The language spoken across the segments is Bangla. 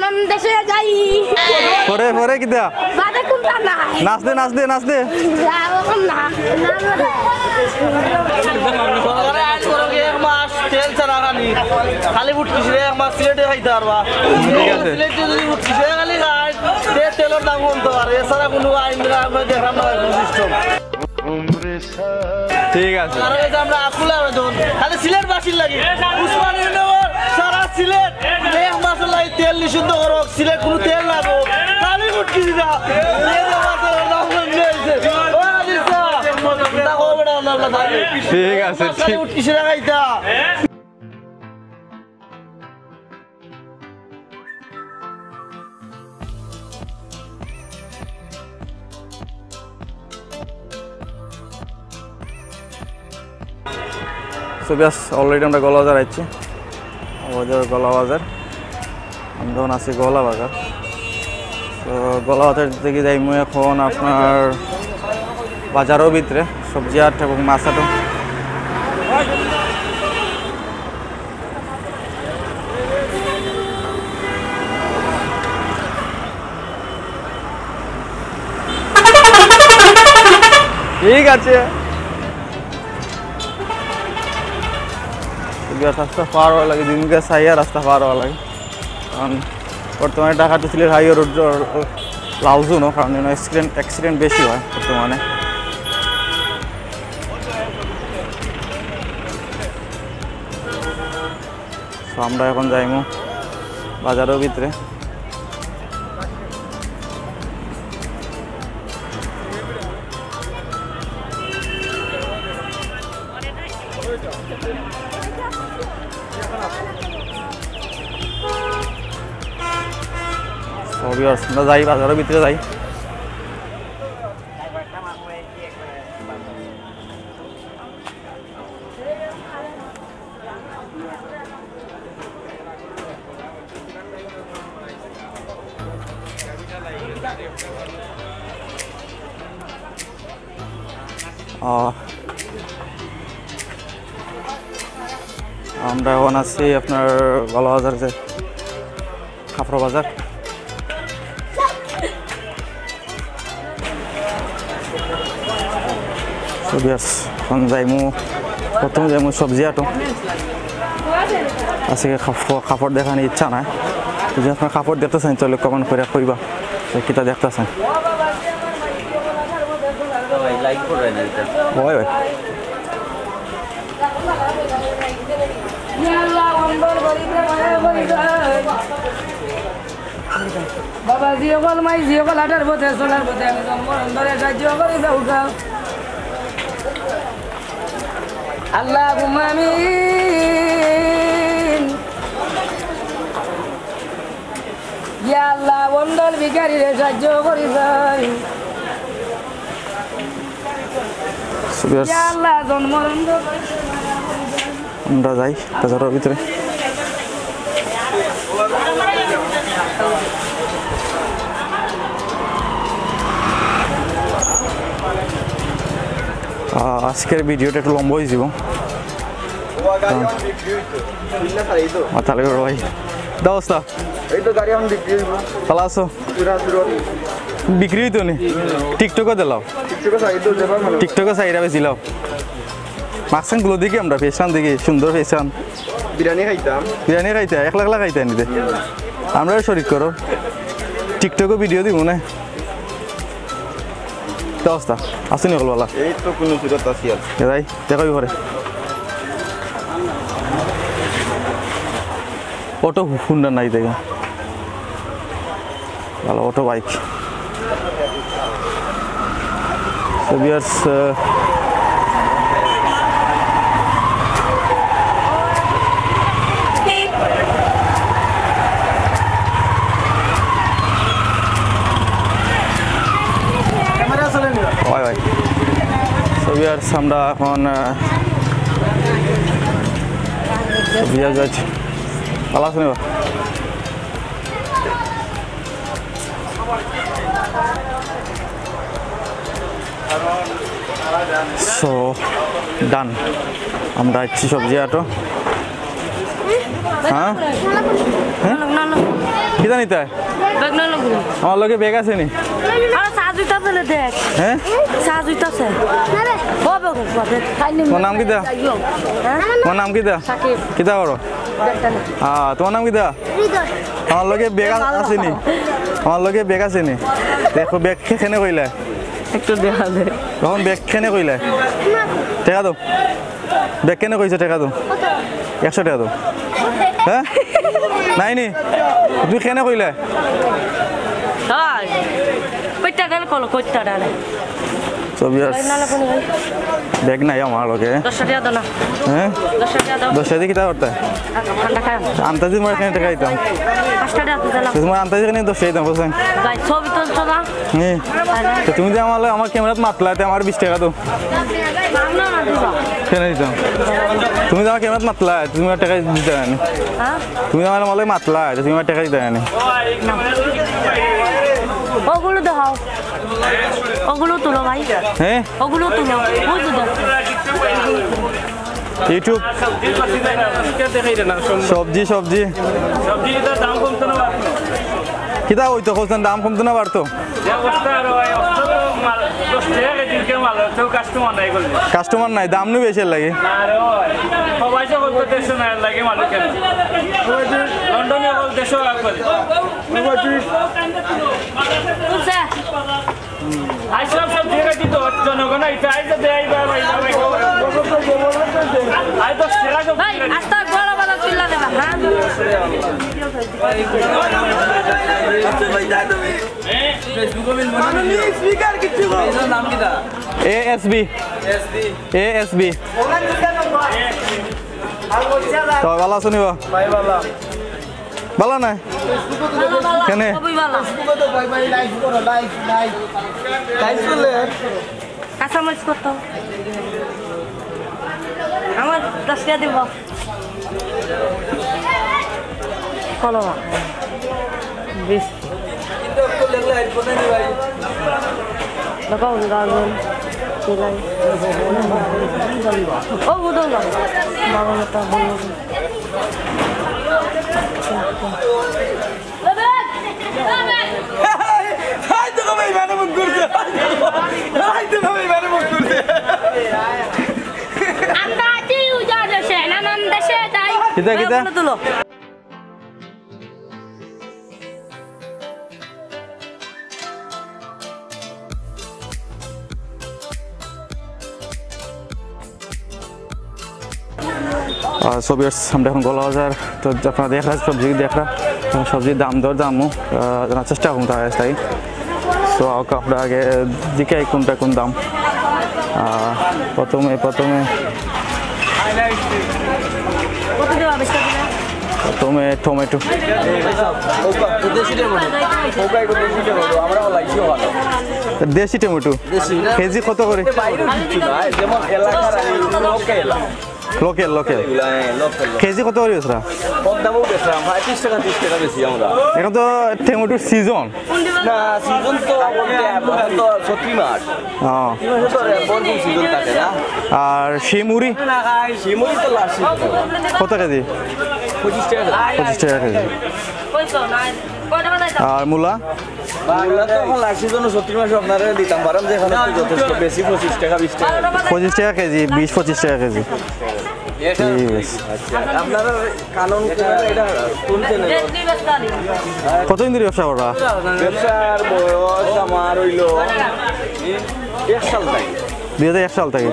নানান দেশে যাই পরে পরে কি দেয়া বাদে কোনটা না নাচ দে নাচ দে নাচ দে যাও না সরকারে আইন করো কি এক মাস তেল ছাড়া খালি উঠকিস রে এক মাস সিলেটে খাইতে পারবা ঠিক আছে সিলেটে যদি উঠকিস খালি খাই তেলের দাম কমতে পারে এছাড়া কোনো আইন দেখলাম না সিস্টেম ঠিক আছে আর এই যে আমরা আকুলা বেতন খালি সিলেট বাসির লাগি উসমানীনগর সারা সিলেট এক মাসের লাগি তেল নিষিদ্ধ করো সিলেট কোনো তেল না গো খালি উঠকিস না ঠিক আছে ঠিক উঠকিস না খাইতা সো ব্যাস অলরেডি আমরা গলা বাজার আইছি আমাদের গলা বাজার আমি যখন আছি গলা বাজার তো গলা বাজার থেকে যাইমু এখন আপনার বাজারের ভিতরে সবজি হাট এবং মাছ হাটও ঠিক আছে রাস্তা পার হওয়া লাগে দিনকে সাইয়া রাস্তা পার হওয়া লাগে কারণ বর্তমানে ঢাকাতে সিলেট হাইওয়ে রোড লাউজুনও কারণ অ্যাক্সিডেন্ট বেশি হয় বর্তমানে তো আমরা এখন যাইমু বাজারের ভিতরে আমরা যাই বাজারের ভিতরে যাই আমরা এখন আছি আপনার গলা বাজার যে খাফড়া বাজার এখন যাইমু প্রথম যাইমু সবজি হাটও আজকে কাপড় দেখানোর ইচ্ছা নাই যদি আপনার কাপড় দেখতেছেন তাহলে কমেন্ট করে কইবা কিটা দেখতেছেন হয় ভাই বাবা যিসকল মাই যিসকল আঠাৰ পথে চলাৰ পথে আমি জন্মৰ অন্তৰে সাহায্য কৰি যাওঁ গাওঁ আল্লাহুম্মা আমিন ইয়া আল্লাহ বন্দর ভিখারিরে সাহায্য কৰি যাই ইয়া আল্লাহ জন্মৰ আমরা যাই বাজারের ভিতরে আজকের ভিডিওটা একটু লম্বা হয়ে যাব তাহলে ভাই দোস্তা ভালো আছো বিক্রি হইতো নি টিকটকে দিলাও টিকটকে চাইরা বেশি লাও মাকসান গুলো দেখি আমরা ফেসান দেখি সুন্দর ফেসান বিরিয়ানি খাইতে একলা একলা খাইতে নিতে আমরা শরিক করো টিকটকে ভিডিও দিব না দোস্তা আসুনি হল বলা এই তো কোনো সুরত আসি আর যাই দেখাবি ঘরে অটো হুন্ডা নাই দেখো ভালো অটো বাইক so viewers আমরা এখন যাচ্ছি ভালো আছেন সো ডান আমরা যাচ্ছি সবজি হাটও হ্যাঁ কিতা নিতে হয়? ব্যাগ না লাগবে আমার লগে ব্যাগ আছে নি? আরে সাজ হইতাছে না দেখ হ্যাঁ সাজ হইতাছে হবে হবে খাইনি তোমার নাম কিতা? তোমার নাম কিতা? সাকিব কিতা করো? ব্যাগটা নে তোমার নাম কিতা? আমার লগে ব্যাগ আছে নি? আমার লগে ব্যাগ আছে নি? দেখো ব্যাগ খেনে কইলা একটু দেখা দে তখন ব্যাগ খেনে কইলা টাকা দাও ব্যাগ কেনে কইছে টাকা দাও 100 টাকা দাও হ্যাঁ নাই নি তুমি খেনে কইলা হাই কইটা গেল কল কইটা ডালে সব ইয়ার না লাগবে ভাই ব্যাগ নাই আমার লগে 10 টাকা দাও না হ্যাঁ 10 টাকা দাও 10 টাকা কিতা করতে ঠান্ডা খান আন্তাজি মার কেনে টাকা দিতাম 5 টাকা দিলাম তোমার আন্তাজি কেনে 10 টাকা দিতাম বুঝছেন ভাই ছবি তুলছো না হ্যাঁ তো তুমি যে আমার ক্যামেরাত মাতলাতে আমার 20 টাকা দাও না না দিবা কেনে দিতাম তুমি যে আমার ক্যামেরাত মাতলা তুমি আমার টাকা দিতে না হ্যাঁ তুমি আমার মালে মাতলা তুমি আমার টাকা দিতে না ওগুলো দেখাও ওগুলো তুলো ভাই হ্যাঁ ওগুলো তুলো বুঝো দেখো ইউটিউব সবজি সবজি কিতা হইতো কোথাও দাম কমতো না বাড়তো কাস্টমার নাই দাম নি বেশি লাগে জনগণ ভাই আস্তা বড় বড় চিল্লা দেবা হ্যাঁ ASB তো ভালো আছো নিবা ভালো না কেনে সবই ভালো কাঁচামরিচ কত আমার 10 টাকা দিব কলমা 20 লাগাও গাজন চলাই ও বুঝো না বাবা মত বলো কিতা কিতা তুলো সবজি আমরা এখন গোলা বাজার তো আপনারা দেখরা সবজি দেখরা সবজির দাম দর দামও জানার চেষ্টা করুন তার তাই তো আমরা আগে দিকে কোনটা কোন দাম প্রথমে কত দেবা বেশি দিলে প্রথমে টমেটো দেশি টমেটো কেজি কত করে লোকেল লোকেল কেজি কত করে বেচরা এখন তো টমেটোর সিজন না সিজন তো ছত্রি মাস সিজন থাকে না আর শিমুড়ি শিমুড়ি তো লাস্ট কত কেজি 25 টাকা 25 টাকা কেজি কইছো না কয়টা বাজাইতা আর মূলা মূলা তো এখন লাস্ট সিজনে ছত্রি মাস আপনারা দিতাম পারাম যে এখানে যথেষ্ট বেশি 25 টাকা 20 টাকা 25 টাকা কেজি 20-25 টাকা কেজি ঠিক আছে আপনারা কানুন এটা তুলছেন কতদিন ধরে ব্যবসা করা ব্যবসার বয়স আমার হইল 1 সাল থেকে 2001 সাল থেকে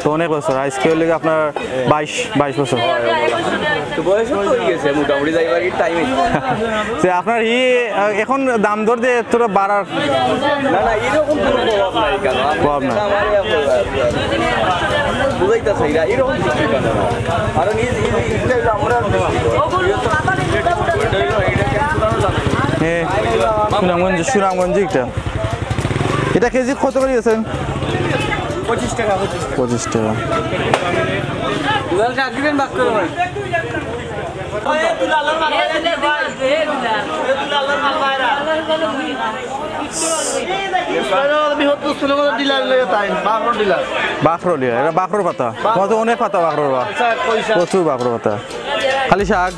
তো অনেক বছর আজকে হলে আপনার 22 বছর তো বয়স তো হয়ে গেছে মোটামুটি যাইবার টাইম যে আপনার এখন দাম দর দিয়ে তোরা বাড়ার না না এরকম কোনো প্রভাব নাই কেন প্রভাব নাই। বুঝাইতেছে এরকম কিছু কেন কারণ আমরা সুনামগঞ্জ এটা কেজি কত করে দিয়েছেন 25 টাকা 25 টাকা বাখরলি এটা বাখরোর পাতা তোমার তো অনেক পাতা বাখরোর বা প্রচুর বাখরোর পাতা খালি শাক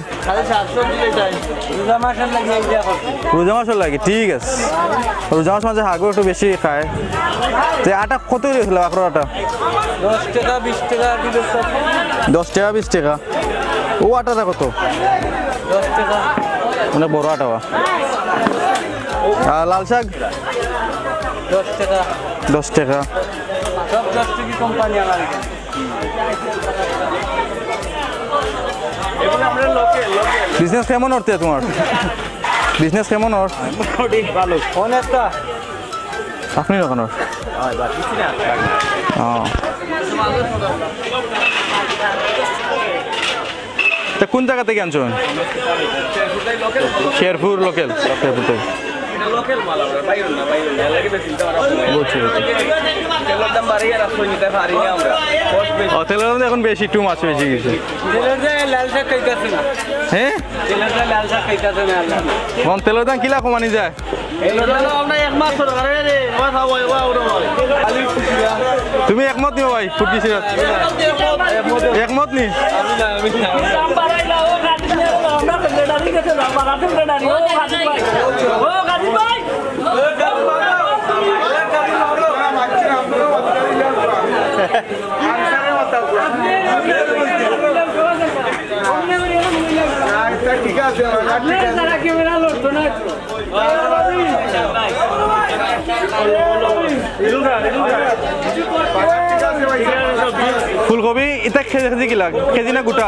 রোজা মাসের লাগে ঠিক আছে রোজা মাস মাঝে শাকও একটু বেশি খায় তো আটা কত দিয়েছিল বাখরোর আটা 10 টাকা 20 টাকা 10 টাকা 20 টাকা ও আটাটা কত 10 টাকা অনেক বড় আটা আর লাল শাক 10 টাকা 10 টাকা সব 10 টাকা কোম্পানি আমার এগুলো আমরা লোকাল বিজনেস কেমন হচ্ছে তোমার বিজনেস কেমন ওর ভালো অনেকটা আপনি দোকান তা কোন জায়গা থেকে আনছেন শেরপুর লোকাল শেরপুর থেকে লোকাল মাল আমরা বাইরে না লাগে বেশি বুঝছি তেলের দাম বাড়িয়ে রাখতে নিতে পারি না আমরা তেলের দাম এখন বেশি একটু মাছ বেশি গেছে তেলের দাম লাল শাক খাইতেছে না হ্যাঁ তেলের দাম লাল শাক খাইতেছে না আল্লাহ কোন তেলের দাম কিলা কমানি যায় তেলের দাম আমরা এক মাস ধরে করে রে কথা হয় ওরা খালি খুশিয়া তুমি একমত নিও ভাই ফুটকি সিরাত একমত নি আমি না দাম বাড়াইলা ও গাড়ি নিয়ে আমরা সেক্রেটারি কাছে দাম বাড়াতে সেক্রেটারি ও গাড়ি ভাই ও গাড়ি ভাই ঠিক আছে তারা ক্যামেরা লড়তো না ফুলকপি এটা কেজি কেজি কিলা কেজি না গোটা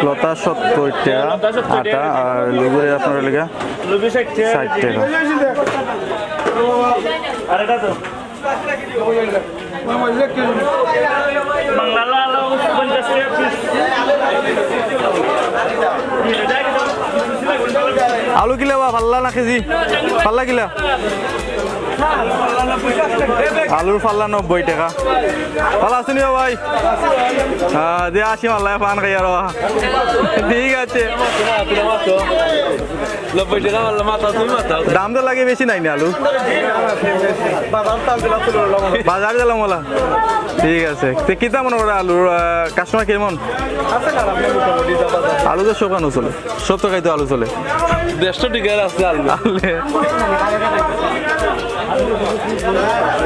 লতা 70 টাকা আটা আর লুগুরের আপনার লেগে 60 টাকা আর এটা তো বাংলা আলো 50 টাকা পিস আলু কিলা বা পাল্লা না কেজি পাল্লা কিলা আলুর পাল্লা 90 টাকা ভালো আছেন ভাই দিয়ে আসি মাল্লা পান খাই আর ঠিক আছে 90 টাকা আল্লাহ মাথা তুমি মাথা দাম তো লাগে বেশি নাই না আলু বাজার গেলাম ওলা ঠিক আছে কিতা মনে করে আলুর কাস্টমার কেমন আলু তো শোকানো চলে 70 টাকায় তো আলু চলে 150 টাকা আছে আলু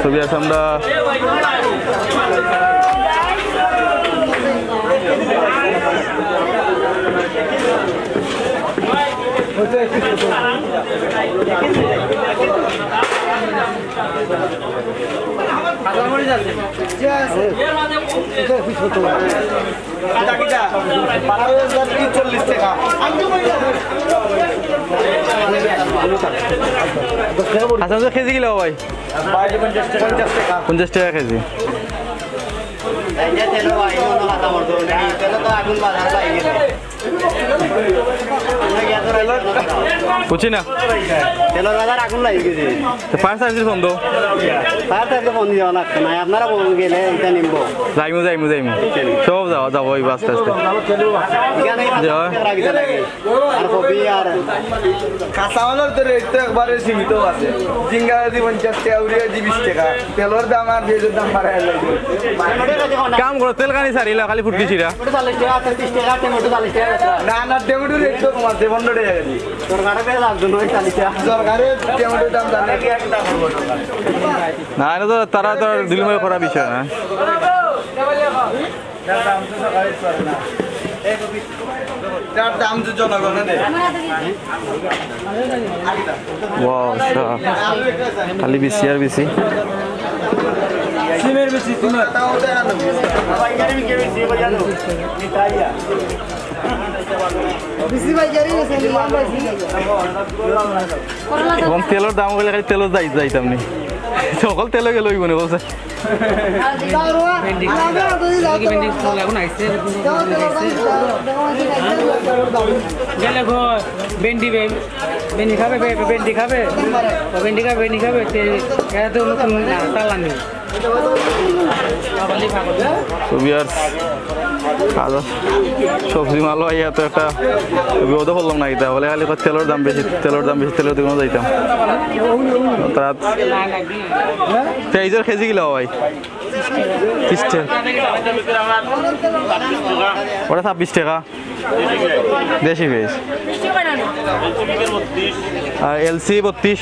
ছবি আছে আমরা আচ্ছা কেজি কিলো ভাই 50 টাকা কেজি বুঝছি না তেলের বাজার আগুন লাগি গেছে ফায়ার সার্ভিস বন্ধ তার তো ফোন দিও না না আপনারা গেলে এটা নিব যাইমু সব যাবো ওই আস্তে আস্তে এখানে রাখতে লাগে আর কপি আর কাঁচা মালের তো রেট তো একবারে সীমিত আছে জিঙ্গা যদি 50 টাকা উড়িয়ে 20 টাকা তেলের দাম আর পেঁয়াজের দাম বাড়ায় কাম করো তেল কানি সারিলা খালি ফুটকি ছিড়া 40 টাকা 30 টাকা টমেটো 40 টাকা না না টমেটোর রেট তো কমাতে 15 টাকা কেজি সরকারের কাছে লাগতো 40 টাকা সরকারের টমেটোর দাম জানে না এটা তো তারা তো দিলময় করা বিষয় না যার দাম তো জনগণের খালি বেশি আর বেশি সিমের বেশি সিমের বাইকারি বিকে বেশি বাজানো মিঠাইয়া এখন তেলের দাম গেলে খালি তেলের যাইতাম নি সকল তেলে গেল মনে বলছে ভেন্ডি ভেন্ডি খাবে ভেন্ডি খাবে ভেন্ডি খাবে ভেন্ডি খাবে তো নতুন তালানি হাজার সবজি মাল ইয়া তো একটা বিপদে পড়লাম না এটা বলে খালি তেলের দাম বেশি তেলের দোকানে যাইতাম তার পেঁয়াজের কেজি কিলো ভাই 30 টাকা ওটা 26 টাকা দেশি পেঁয়াজ আর এলসি 32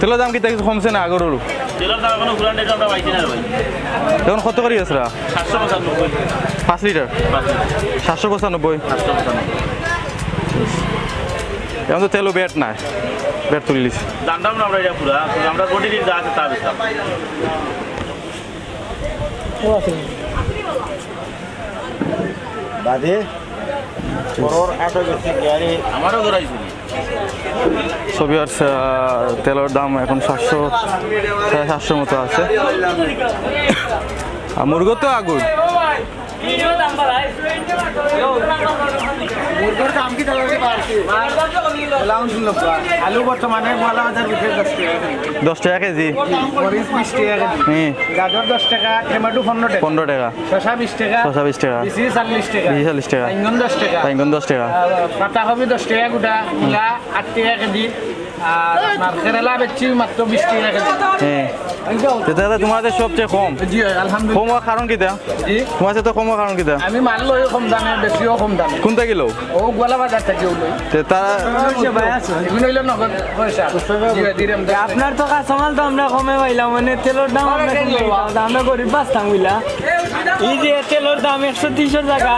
তেলের দাম কি কিছু কমছে না আগর এখন কত করি আছে 5 লিটার 795 এখন তো তেলও ব্যাট নাই ব্যাট তুলিস জানতাম না আমরা এটা পুরা আমরা কোটি দিন যা আছে তা বেশতাম বাদে পরর এত বেশি গাড়ি আমারও ধরাইছিল ছবি আর তেলের দাম এখন 700 মতো আছে আর মুরগো তো আগুন আলু বর্তমানে 10 টাকা কেজি মরিচ 20 টাকা কেজি গাজর 10 টাকা টমেটো 15 টাকা শসা 20 টাকা 20 টাকা 40 টাকা 40 টাকা বাইঙ্গন 10 টাকা পাতাকপি 10 টাকা গোটা মূলা 8 টাকা কেজি আর আপনার কেরালা বেচছি মাত্র 20 টাকা কেজি দাদা তোমাদের সবচেয়ে কম জি আলহামদুলিল্লাহ কম হওয়ার কারণ কিটা জি তোমার তো কম হওয়ার কারণ কিটা আমি মাল লই কম দামে বেশিও কম দামে কোনটা কিলো ও গোলা বাজার থেকে লই তারা এগুলো হইলো নগদ পয়সা আপনার তো কাঁচামাল তো আমরা কমে পাইলাম মানে তেলের দাম আমরা কমে পাইলাম আমরা গরিব বাঁচতাম বুঝলা এই যে তেলের দাম 130 টাকা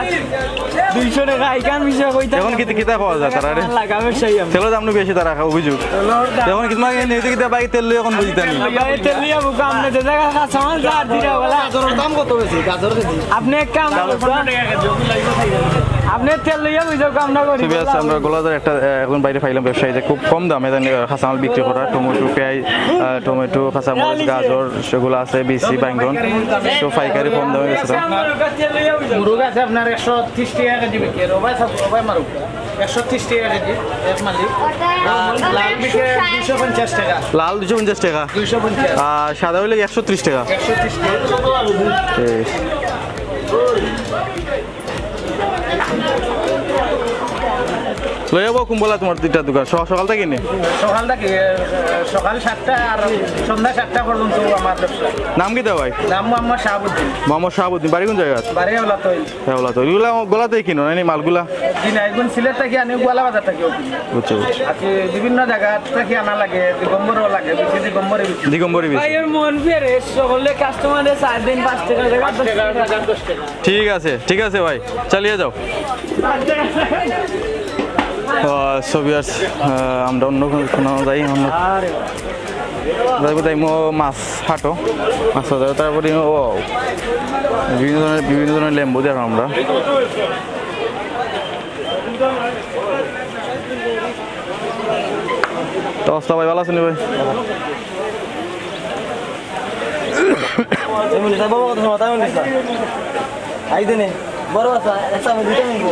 200 টাকা আইকান বিষয় কইতা এখন কিতা পাওয়া যায় তারা লাগা ব্যবসায়ী তেলের দাম বেশি তারা অভিযোগ এখন তোমাকে নিতে কিতা বাকি তেল এখন বুঝতাম তেল লিয়া বুকা আপনি যে জায়গা কাঁচামাল যা দিরা বলা গাজরের দাম কত বেশি গাজর কেজি আপনি এক কাম আপনি তেল লইয়া বুঝো আমরা করি আমরা গোলাদার একটা এখন বাইরে পাইলাম ব্যবসায়ীতে খুব কম দামে কাঁচামাল বিক্রি করা টমেটো পেঁয়াজ টমেটো কাঁচামরিচ গাজর সেগুলো আছে বিসি বাইঙ্গন তো পাইকারি কম দামে গেছে মুরগ আছে আপনার 130 টাকা কেজি বিক্রি রবাই মারুক 130 টাকা কেজি এক মালিক লাল বিক্রি 250 টাকা লাল 250 টাকা 250 আর সাদা হইলে 130 টাকা 130 টাকা লই যাবো কুম্বলা তোমার দুইটা দোকান সকাল থেকে নি সকাল 7টা আর সন্ধ্যা 7টা পর্যন্ত আমার ব্যবসা নাম কি দাও ভাই নাম মোহাম্মদ শাহাবুদ্দিন বাড়ি কোন জায়গা বাড়ি হলা তো এগুলা গোলাতেই কিনো নাকি মালগুলা জি না একজন সিলেট থেকে আনি গোয়ালা বাজার থেকে বুঝছো আজকে বিভিন্ন জায়গা থেকে আনা লাগে দিগম্বরও লাগে বেশি দিগম্বরী বেশি ভাইয়ের মন ফেরে সকলে কাস্টমারে 4 দিন 5 টাকা টাকা 10 টাকা ঠিক আছে ভাই চালিয়ে যাও ছবি আর আমরা অন্য কোনো যাই তাই মাছ হাঁটো মাছ তারপরে ও বিভিন্ন ধরনের লেম্বু দেখো আমরা তো অবস্থা ভাই ভালো আছেন ভাই বড় আছে একটা আমি দুটো নিব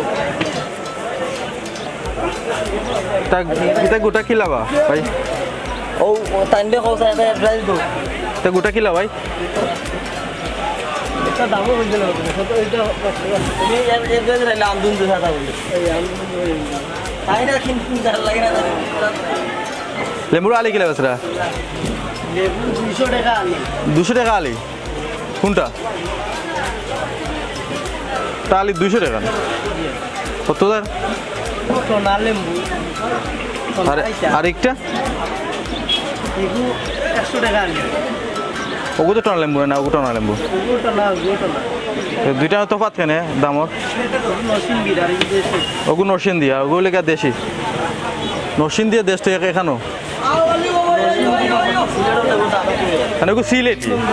তা গোটা কি লাবা ভাই ও টাইমে কোসা এটা ড্রাইভ দো তা গোটা কি লাবা ভাই এটা দামও হইছে না এটা তুমি এর এর নাম দুন দুন হাতা বলি এই আম তাই না কিন্তু দার লাগে না লেম্বুর আলি কি লাগাছরা লেবু 200 টাকা আলি 200 টাকা আলি কোনটা তালি 200 টাকা কত দার সোনা লেবু আরেকটা এগু 100 টাকা আলি ওগো তো টনা লেম্বু না ওগো টনা লেম্বু দুইটা তফাৎ কেনে দামর ওগো নরসিংদিয়া ওগো লেখা দেশি নরসিংদিয়া দেশ তো এখানো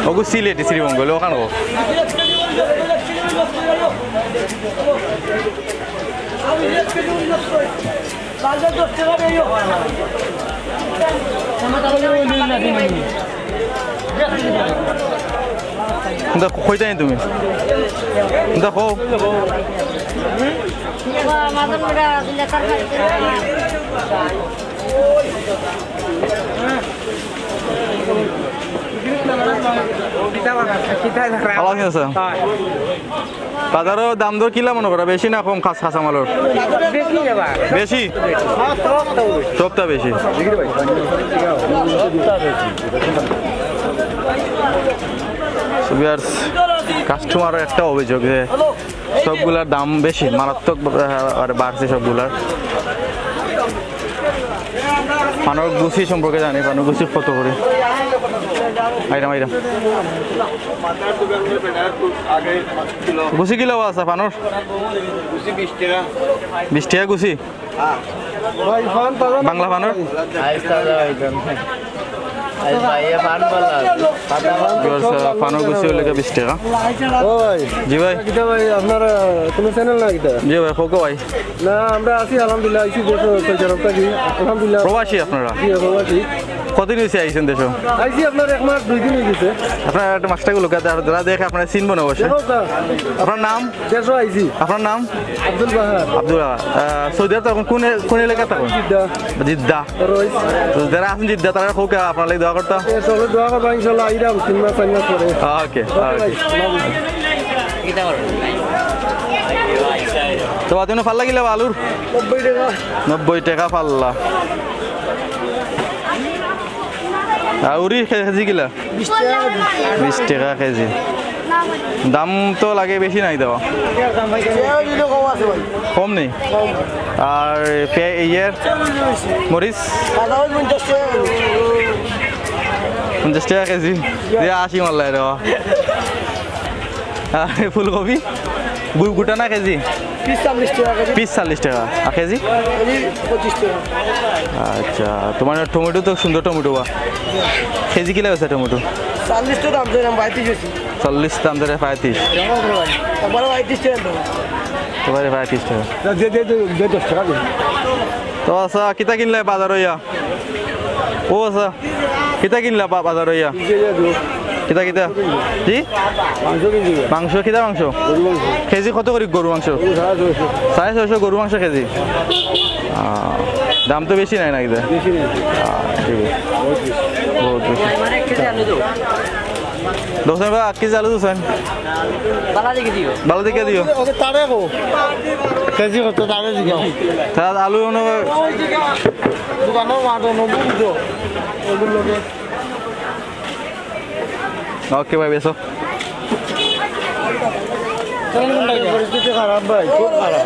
ওগো সিলেটি শ্রীমঙ্গল ওখানে কইতাই তুমি দেখো মাদন বড়া দিলে তরকারি ভালো আছে বাজারও দাম দর কিলা মনে করা বেশি না কম খাসা মালের বেশি সবটা বেশি কাস্টমার একটা অভিযোগ যে সবগুলার দাম বেশি মারাত্মক বাড়ছে সবগুলার পানোর গুছি সম্পর্কে জানি পানোর গুছি কত করে আইরাম গুছি কিলো আছে পানোর 20 টাকা গুছি বাংলা পানোর পানোর গুছি হলে 20 টাকা জি ভাই আপনার কোনো চ্যানেল না এটা জি ভাই হোক ভাই না আমরা আছি আলহামদুলিল্লাহ আইছি দেশ আলহামদুলিল্লাহ প্রবাসী আপনারা প্রবাসী কতদিন হয়েছে আইসেন দেশ আইছি আপনার 1 মাস 2 দিন হয়ে গেছে আপনার একটা মাছটাকে লোক যারা দেখে আপনার চিনবো না অবশ্যই আপনার নাম দেশ আইছি আপনার নাম আব্দুল বাহার আব্দুল সৌদি আরব তখন কোন এলাকা তখন জিদ্দা তো যারা আছেন জিদ্দা তারা হোক আপনার লাগে দোয়া করতো চলো দোয়া করবা ইনশাআল্লাহ আইরাম 3 মাস 4 মাস পরে ওকে তো বাদ ফাল লাগিলে আলুর 90 টাকা পাল্লা আউরি কেজি কিলা 20 টাকা কেজি দাম তো লাগে বেশি নাই দেওয়া কম নেই আর ইয়ের মরিচ 50 টাকা কেজি 80 মাল্লাই দেওয়া ফুলকপি গোটা না কেজি পিস 40 টাকা আর কেজি 25 টাকা আচ্ছা তোমার টমেটো তো সুন্দর টমেটো বা কেজি কিলো আছে টমেটো 40 টাকা দাম দিলাম 35 40 দাম ধরে 35 একবার 35 টাকা তোমার 35 টাকা দে 10 টাকা দিন তো আচ্ছা কিতা কিনলে বাজার হইয়া ও আচ্ছা কিতা কিনলা বাজার হইয়া কিতা কিতা জি মাংস কিতা মাংস কেজি কত করে গরু মাংস 650 গরু মাংস কেজি দাম তো বেশি নাই না কিতা ঠিক আছে বহুত বেশি দোকান বা কেজি আলু দোকান ভালো দেখে দিও কেজি কত তারে দিও তাহলে আলু দোকানের মাঠে নবুঝো ওগুলো লোকে ওকে ভাই বেসো পরিস্থিতি খারাপ ভাই খুব খারাপ